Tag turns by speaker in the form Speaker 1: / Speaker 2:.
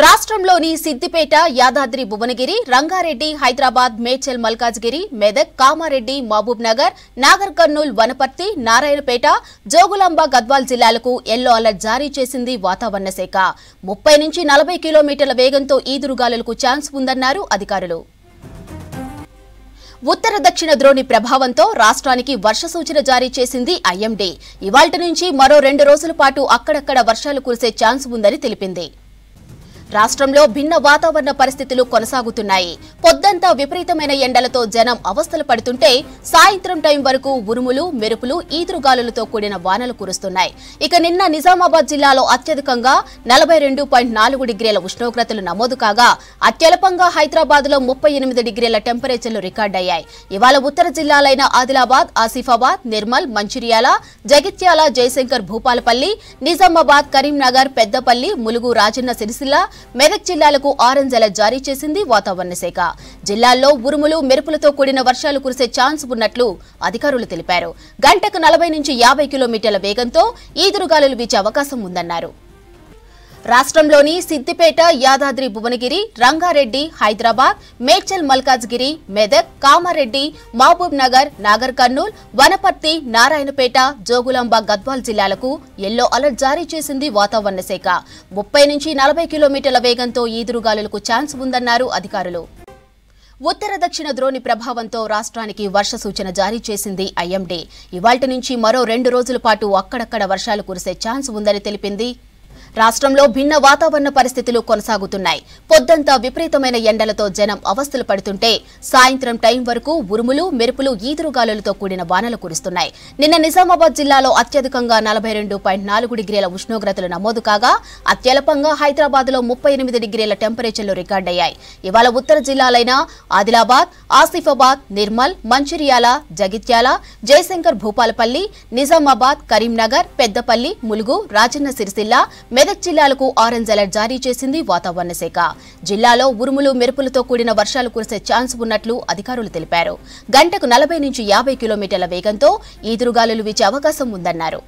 Speaker 1: రాష్ట్రంలోని సిద్దిపేట, యాదాద్రి భువనగిరి, రంగారెడ్డి, హైదరాబాద్, మేడ్చల్ మల్కాజ్గిరి, మెదక్, కామారెడ్డి, మహబూబ్ నగర్, నాగర్ కర్నూల్, వనపర్తి, నారాయణపేట, జోగులాంబ, గద్వాల్ జిల్లాలకు yellow alert జారీ చేసింది వాతావరణ శాఖ. 30 నుంచి 40 కిలోమీటర్ల వేగంతో ఈదురుగాలులకు ఛాన్స్ ఉందన్నారు అధికారులు. ఉత్తర దక్షిణ ద్రోణి ప్రభావంతో రాష్ట్రానికి వర్ష సూచన జారీ చేసింది ఐఎండీ. ఇవాల్టి నుంచి మరో 2 రోజుల పాటు అక్కడక్కడ వర్షాలు కురిసే ఛాన్స్ ఉందని తెలిపింది. రాష్ట్రంలో భిన్న వాతావరణ పరిస్థితులు కొనసాగుతున్నాయి. పొద్దంతా విపరీతమైన ఎండలతో జనం అవస్థలు పడుతుంటే సాయంత్రం టైం వరకు ఉరుములు, మెరుపులు, ఈదురుగాలులతో కూడిన వానలు కురుస్తున్నాయి. ఇక నిన్న నిజామాబాద్ జిల్లాలో అత్యధికంగా 42.4 డిగ్రీల ఉష్ణోగ్రతలు నమోదు కాగా అత్యల్పంగా హైదరాబాద్ లో 38 డిగ్రీల టెంపరేచర్లు రికార్డయ్యాయి. ఇవాళ ఉత్తర జిల్లాలైన ఆదిలాబాద్, ఆసిఫాబాద్, నిర్మల్, మంచిర్యాల, జగిత్యాల, జయశంకర్ భూపాలపల్లి, నిజామాబాద్, కరీంనగర్, పెద్దపల్లి, ములుగు, రాజన్న సిరిసిల్ల, మెదక్ జిల్లాలకు ఆరెంజ్ అలర్ట్ జారీ చేసింది వాతావరణ శాఖ. జిల్లాల్లో ఉరుములు, మెరుపులతో కూడిన వర్షాలు కురిసే ఛాన్స్ ఉన్నట్లు అధికారులు తెలిపారు. గంటకు 40 నుంచి 50 కిలోమీటర్ల వేగంతో ఈదురుగాలులు వీచే అవకాశం ఉందన్నారు. రాష్ట్రంలోని సిద్దిపేట, యాదాద్రి భువనగిరి, రంగారెడ్డి, హైదరాబాద్, మేడ్చల్ మల్కాజ్గిరి, మెదక్, కామారెడ్డి, మహబూబ్ నగర్, నాగర్ కర్నూల్, వనపర్తి, నారాయణపేట, జోగులాంబ, గద్వాల్ జిల్లాలకు ఎల్లో అలర్ట్ జారీ చేసింది వాతావరణ శాఖ. 30 నుంచి 40 కిలోమీటర్ల వేగంతో ఈదురుగాలులకు ఛాన్స్ ఉందన్నారు అధికారులు. ఉత్తర దక్షిణ ద్రోణి ప్రభావంతో రాష్ట్రానికి వర్ష సూచన జారీ చేసింది ఐఎండీ. ఇవాల్టి నుంచి మరో 2 రోజుల పాటు అక్కడక్కడ వర్షాలు కురిసే ఛాన్స్ ఉందని తెలిపింది. రాష్ట్రంలో భిన్న వాతావరణ పరిస్థితులు కొనసాగుతున్నాయి. పొద్దంతా విపరీతమైన ఎండలతో జనం అవస్థలు పడుతుంటే సాయంత్రం టైం వరకు ఉరుములు, మెరుపులు, ఈదురుగాలులతో కూడిన వానలు కురుస్తున్నాయి. నిన్న నిజామాబాద్ జిల్లాలో అత్యధికంగా 42.4 డిగ్రీల ఉష్ణోగ్రతలు నమోదు కాగా అత్యల్పంగా హైదరాబాద్ లో 38 డిగ్రీల టెంపరేచర్లు రికార్డయ్యాయి. ఇవాళ ఉత్తర జిల్లాలైన ఆదిలాబాద్, ఆసిఫాబాద్, నిర్మల్, మంచిర్యాల, జగిత్యాల, జయశంకర్ భూపాలపల్లి, నిజామాబాద్, కరీంనగర్, పెద్దపల్లి, ములుగు, రాజన్న సిరిసిల్ల, మెదక్ జిల్లాలకు ఆరెంజ్ అలర్ట్ జారీ చేసింది వాతావరణ శాఖ. జిల్లాలో ఉరుములు, మెరుపులతో కూడిన వర్షాలు కురిసే ఛాన్స్ ఉన్నట్లు అధికారులు తెలిపారు. గంటకు 40 నుంచి 50 కిలోమీటర్ల వేగంతో ఈదురుగాలులు వీచే అవకాశం ఉందన్నారు.